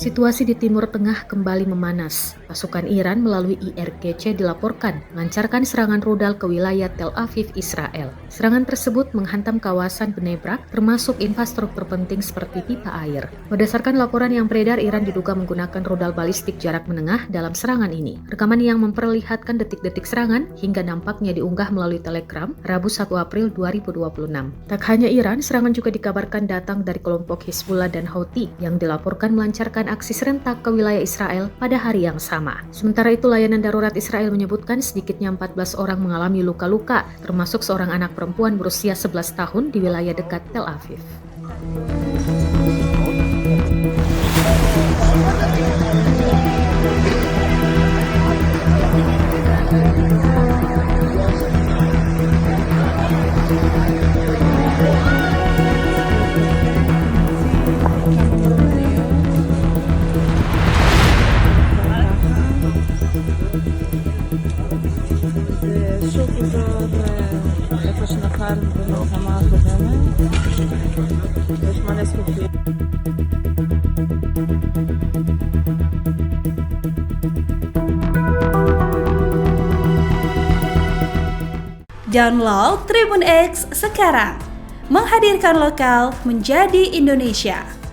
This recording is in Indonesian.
Situasi di Timur Tengah kembali memanas. Pasukan Iran melalui IRGC dilaporkan melancarkan serangan rudal ke wilayah Tel Aviv, Israel. Serangan tersebut menghantam kawasan Bnei Brak, termasuk infrastruktur penting seperti pipa air. Berdasarkan laporan yang beredar, Iran diduga menggunakan rudal balistik jarak menengah dalam serangan ini. Rekaman yang memperlihatkan detik-detik serangan hingga nampaknya diunggah melalui Telegram Rabu 1 April 2026. Tak hanya Iran, serangan juga dikabarkan datang dari kelompok Hizbullah dan Houthi yang dilaporkan melancarkan aksi serentak ke wilayah Israel pada hari yang sama. Sementara itu, layanan darurat Israel menyebutkan sedikitnya 14 orang mengalami luka-luka, termasuk seorang anak perempuan berusia 11 tahun di wilayah dekat Tel Aviv. שוב איפה שנפל במלחמה הקודמת, יש מלא זכוכית. Download Tribun X sekarang, menghadirkan lokal menjadi Indonesia.